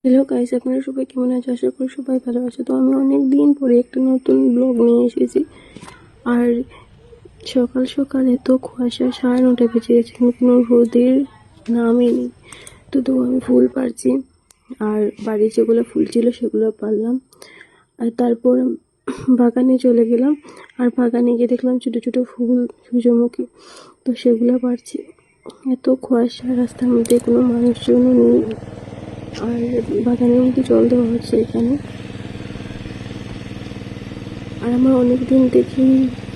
Hello guys, আপনারা সবাই কেমন আছো? আশা করি সবাই ভালো আছে। তো আমি অনেক দিন পরে একটা নতুন ব্লগ নিয়ে এসেছি। আর সকাল সকাল এত কুয়াশা, 9:30 বেজে গেছে, কিন্তু কোনো রোদের নামই নেই। তো আমি ফুল পারছি, আর বাড়ির যেগুলো ফুল ছিল সেগুলো পারলাম। আর তারপর বাগানে চলে গেলাম, আর বাগানে গিয়ে দেখলাম ছোটো ছোটো ফুল, সূর্যমুখী, তো সেগুলো পারছি। এত কুয়াশা, রাস্তার মধ্যে কোনো মানুষজনও নেই, আর বাগানের মধ্যে জল দেওয়া হচ্ছে এখানে। আর আমার অনেকদিন দেখি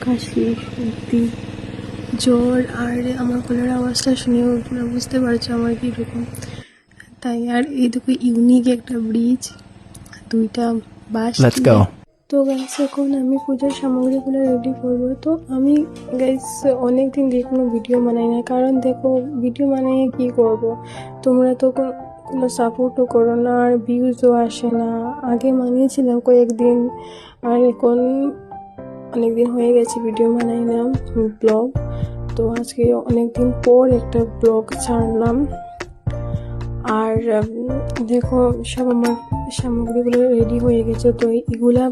কাশি, সর্দি, জ্বর, আর আমার গলার আওয়াজটা শুনেও তোমরা বুঝতে পারছো আমার কীরকম। তাই আর এই দেখো ইউনিক একটা ব্রিজ, দুইটা বাস। তো গাইস, এখন আমি পূজার সামগ্রীগুলো রেডি করব। তো আমি গাইস অনেকদিন দিয়ে কোনো ভিডিও বানাই না, কারণ দেখো ভিডিও বানিয়ে কি করব, তোমরা তো কোনো সাপোর্টও করো না, আর ভিউজও আসে না। আগে বানিয়েছিলাম কয়েকদিন, আর এখন অনেকদিন হয়ে গেছে ভিডিও বানাই না, ব্লগ। তো আজকে অনেকদিন পর একটা ব্লগ ছাড়লাম। আর দেখো সব আমার সামগ্রীগুলো রেডি হয়ে গেছে। তো এগুলা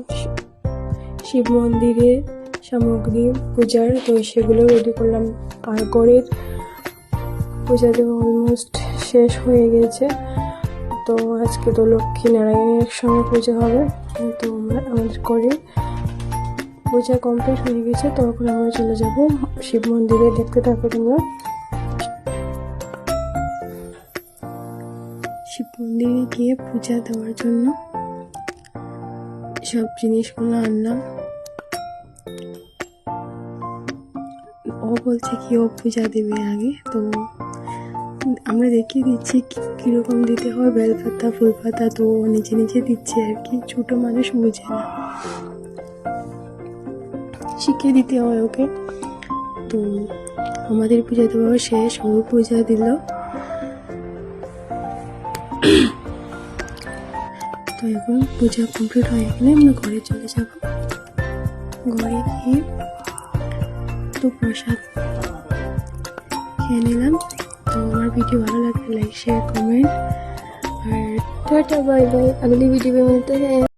শিব মন্দিরের সামগ্রী পূজার, তো সেগুলো রেডি করলাম। আর ঘরের পূজা দেওয়া অলমোস্ট শেষ হয়ে গেছে। তো আজকে তো লক্ষ্মী নারায়ণের একসঙ্গে পূজা হবে। তো আমাদের ঘরে পূজা কমপ্লিট হয়ে গেছে। তো এখন আমরা চলে যাব শিব মন্দিরে, দেখতে থাকো তোমরা। শিব মন্দিরে গিয়ে পূজা দেওয়ার জন্য সব জিনিসগুলো আনলাম। ও বলছে কি ও পূজা দেবে আগে, তো আমরা দেখিয়ে দিচ্ছি কীরকম দিতে হয়। বেলপাতা, ফুল পাতা তো নিচে নিচে দিচ্ছে আর কি, ছোটো মানুষ বুঝে না, শিখিয়ে দিতে হয় ওকে। তো আমাদের পূজা দেওয়া শেষ, ও পূজা দিল। তো এখন পূজা কমপ্লিট হয়ে গেলে আমরা ঘরে চলে যাব। ঘরে গিয়ে তো প্রসাদ খেয়ে নিলাম। तो हमारा वीडियो भालो लगे लाइक शेयर कमेंट और टाटा बाय बाय। अगली वीडियो में मिलते हैं।